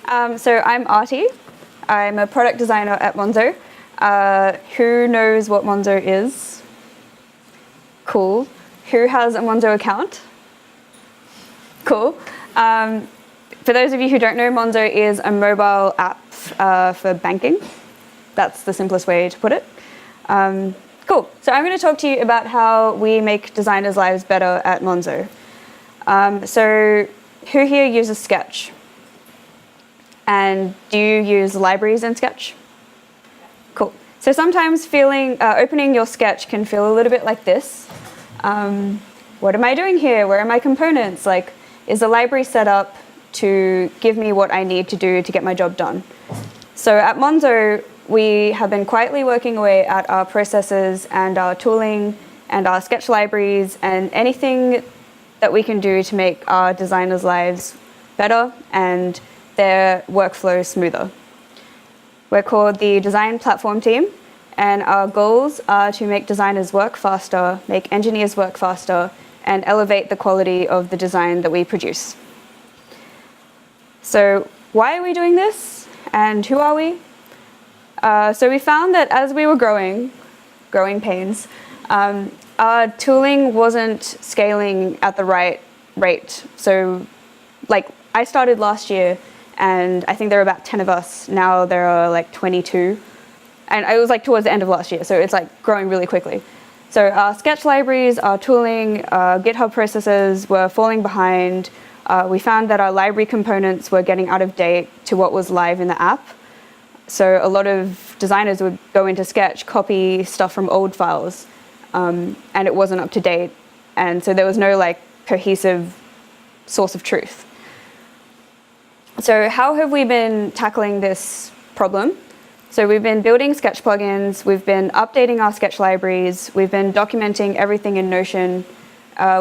So I'm Aarti. I'm a product designer at Monzo. Who knows what Monzo is? Cool. Who has a Monzo account? Cool. For those of you who don't know, Monzo is a mobile app for banking. That's the simplest way to put it. Cool. So I'm going to talk to you about how we make designers' lives better at Monzo. So who here uses Sketch? And do you use libraries in Sketch? Cool. So sometimes opening your Sketch can feel a little bit like this. What am I doing here? Where are my components? Like, is the library set up to give me what I need to do to get my job done? So at Monzo, we have been quietly working away at our processes and our tooling and our Sketch libraries and anything that we can do to make our designers' lives better and their workflow smoother. We're called the Design Platform Team, and our goals are to make designers work faster, make engineers work faster, and elevate the quality of the design that we produce. So why are we doing this, and who are we? So we found that as we were growing pains, our tooling wasn't scaling at the right rate. So like I started last year, and I think there were about 10 of us. Now there are like 22. And it was like towards the end of last year, so it's like growing really quickly. So our Sketch libraries, our tooling, our GitHub processes were falling behind. We found that our library components were getting out of date to what was live in the app. So a lot of designers would go into Sketch, copy stuff from old files, and it wasn't up to date. And so there was no like cohesive source of truth. So how have we been tackling this problem? So we've been building Sketch plugins, we've been updating our Sketch libraries, we've been documenting everything in Notion,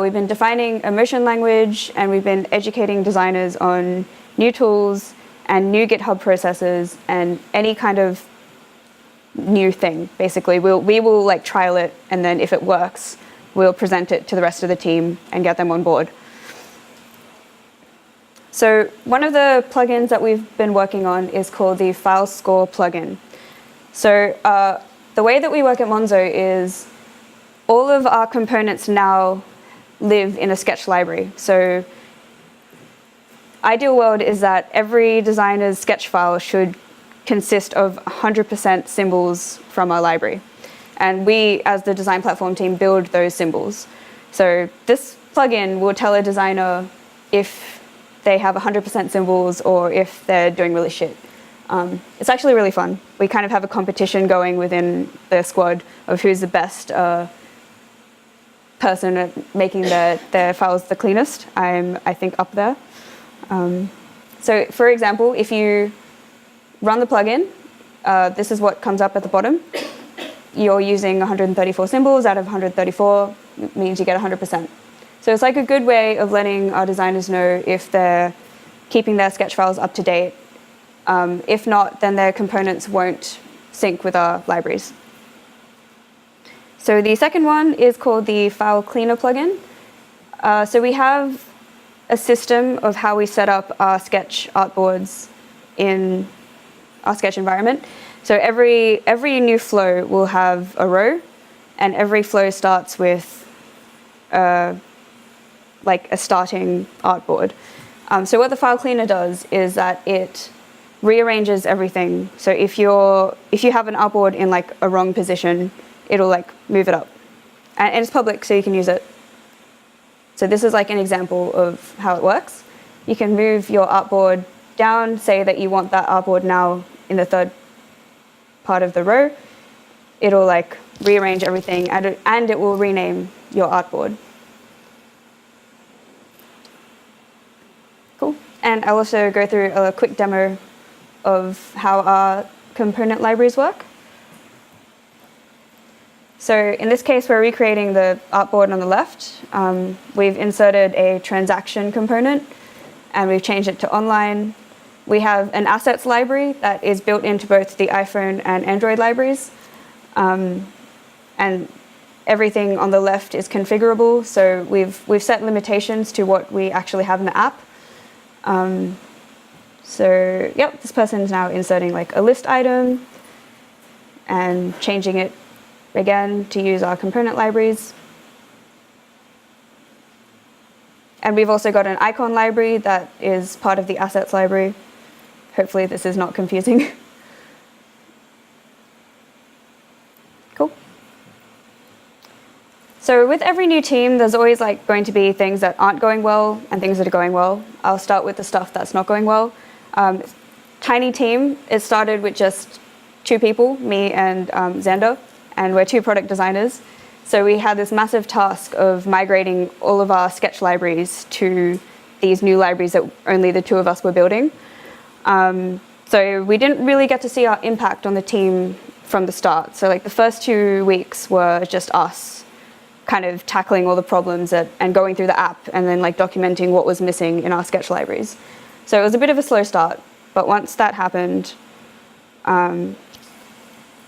we've been defining a motion language, and we've been educating designers on new tools and new GitHub processes and any kind of new thing, basically. We will like trial it, and then if it works, we'll present it to the rest of the team and get them on board. So one of the plugins that we've been working on is called the File Score plugin. So the way that we work at Monzo is all of our components now live in a Sketch library. So ideal world is that every designer's Sketch file should consist of 100% symbols from our library. And we, as the design platform team, build those symbols. So this plugin will tell a designer if they have 100% symbols or if they're doing really shit. It's actually really fun. We kind of have a competition going within the squad of who's the best person at making their files the cleanest. I'm, I think, up there. So for example, if you run the plugin, this is what comes up at the bottom. You're using 134 symbols out of 134, means you get 100%. So it's like a good way of letting our designers know if they're keeping their Sketch files up to date. If not, then their components won't sync with our libraries. So the second one is called the File Cleaner plugin. So we have a system of how we set up our Sketch artboards in our Sketch environment. So every new flow will have a row, and every flow starts with like a starting artboard. So what the file cleaner does is that it rearranges everything. So if you have an artboard in like a wrong position, it'll like move it up. And it's public, so you can use it. So this is like an example of how it works. You can move your artboard down, say that you want that artboard now in the third part of the row. It'll like rearrange everything, and it will rename your artboard. Cool. And I'll also go through a quick demo of how our component libraries work. So in this case, we're recreating the artboard on the left. We've inserted a transaction component, and we've changed it to online. We have an assets library that is built into both the iPhone and Android libraries. And everything on the left is configurable, so we've set limitations to what we actually have in the app. So yep, this person is now inserting like a list item and changing it again to use our component libraries. And we've also got an icon library that is part of the assets library. Hopefully this is not confusing. Cool. So with every new team, there's always like going to be things that aren't going well and things that are going well. I'll start with the stuff that's not going well. Tiny team, it started with just 2 people, me and Xander, and we're 2 product designers. So we had this massive task of migrating all of our sketch libraries to these new libraries that only the 2 of us were building. So we didn't really get to see our impact on the team from the start. So like the first 2 weeks were just us kind of tackling all the problems and going through the app and then like documenting what was missing in our sketch libraries. So it was a bit of a slow start, but once that happened,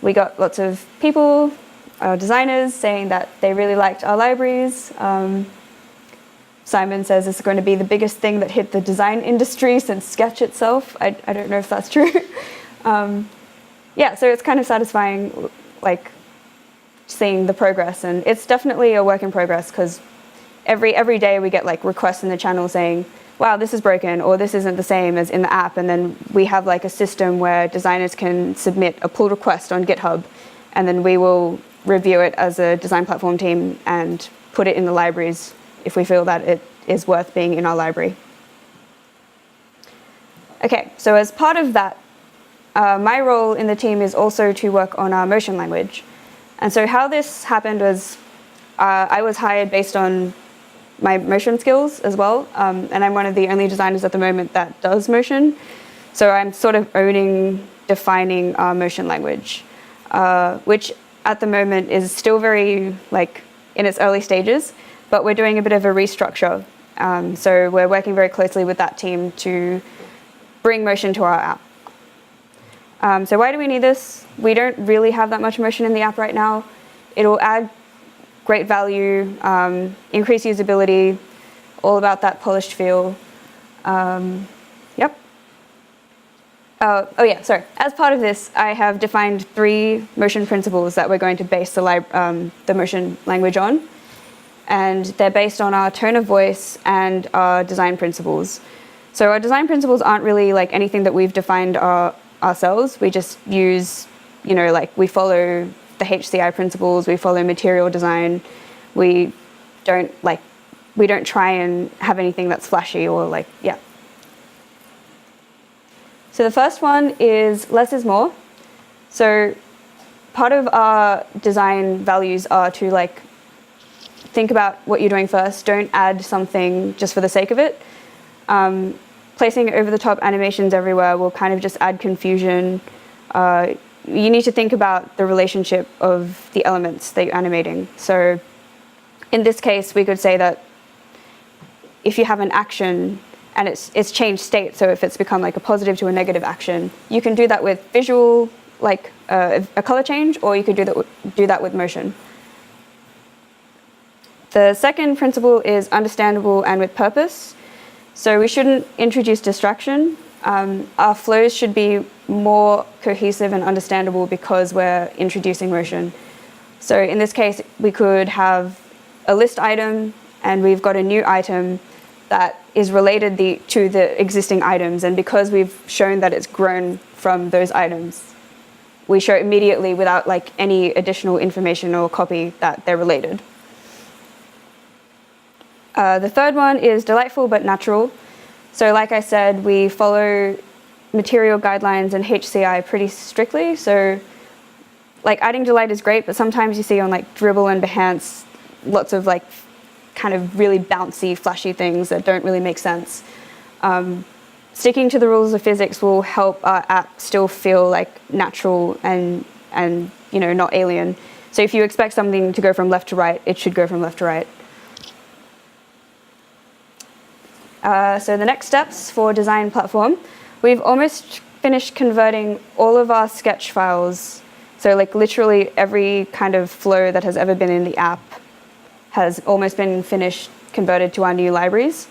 we got lots of people, designers, saying that they really liked our libraries. Simon says it's going to be the biggest thing that hit the design industry since Sketch itself. I don't know if that's true. Yeah, so it's kind of satisfying, like seeing the progress, and it's definitely a work in progress because every day we get like requests in the channel saying, wow, this is broken, or this isn't the same as in the app, and then we have like a system where designers can submit a pull request on GitHub, and then we will review it as a design platform team and put it in the libraries if we feel that it is worth being in our library. Okay, so as part of that, my role in the team is also to work on our motion language. And so how this happened was I was hired based on my motion skills as well, and I'm one of the only designers at the moment that does motion. So I'm sort of defining our motion language, which at the moment is still very like in its early stages, but we're doing a bit of a restructure. So we're working very closely with that team to bring motion to our app. So why do we need this? We don't really have that much motion in the app right now. It'll add great value, increase usability, all about that polished feel. Yep. Oh yeah, sorry. As part of this, I have defined 3 motion principles that we're going to base the motion language on. And they're based on our tone of voice and our design principles. So our design principles aren't really like anything that we've defined ourselves. We just use, like we follow the HCI principles, we follow material design. We don't try and have anything that's flashy or yeah. So the first one is less is more. So part of our design values are to think about what you're doing first. Don't add something just for the sake of it. Placing over-the-top animations everywhere will kind of just add confusion. You need to think about the relationship of the elements that you're animating. So in this case, we could say that if you have an action and it's changed state, so if it's become like a positive to a negative action, you can do that with visual, like a color change, or you could do that with motion. The second principle is understandable and with purpose. So we shouldn't introduce distraction. Our flows should be more cohesive and understandable because we're introducing motion. So in this case, we could have a list item, and we've got a new item that is related to the existing items. And because we've shown that it's grown from those items, we show immediately without any additional information or copy that they're related. The third one is delightful but natural. So like I said, we follow material guidelines and HCI pretty strictly. So adding delight is great, but sometimes you see on Dribbble and Behance lots of kind of really bouncy, flashy things that don't really make sense. Sticking to the rules of physics will help our app still feel natural and not alien. So if you expect something to go from left to right, it should go from left to right. So the next steps for design platform, we've almost finished converting all of our sketch files. So literally every kind of flow that has ever been in the app has almost been finished, converted to our new libraries.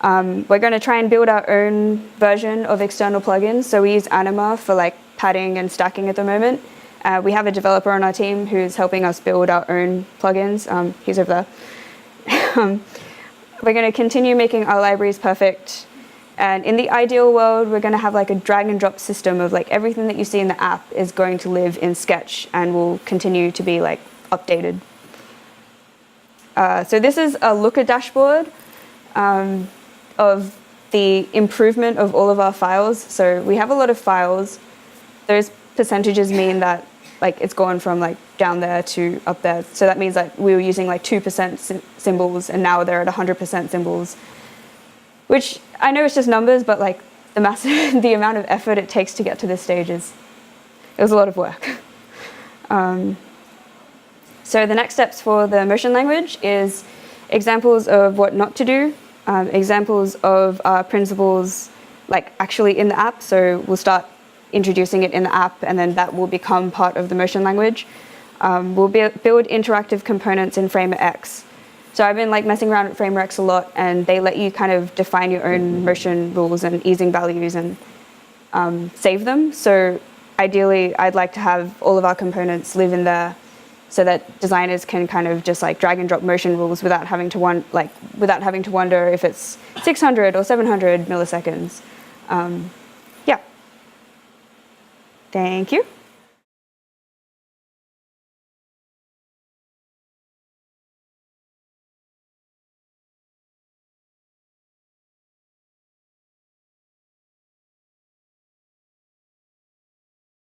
We're going to try and build our own version of external plugins. So we use Anima for like padding and stacking at the moment. We have a developer on our team who's helping us build our own plugins. He's over there. We're going to continue making our libraries perfect. And in the ideal world, we're going to have like a drag and drop system of like everything that you see in the app is going to live in Sketch and will continue to be like updated. So this is a Looker dashboard of the improvement of all of our files. So we have a lot of files. Those percentages mean that like it's gone from like down there to up there. So that means like we were using like 2% symbols and now they're at 100% symbols, which I know it's just numbers, but like the amount of effort it takes to get to this stage it was a lot of work. So the next steps for the motion language is examples of what not to do, examples of principles like actually in the app. So we'll start introducing it in the app, and then that will become part of the motion language. We'll build interactive components in Framer X. So I've been like messing around with Framer X a lot, and they let you kind of define your own motion rules and easing values and save them. So ideally, I'd like to have all of our components live in there, so that designers can kind of just like drag and drop motion rules without having to wonder if it's 600 or 700 milliseconds. Yeah. Thank you.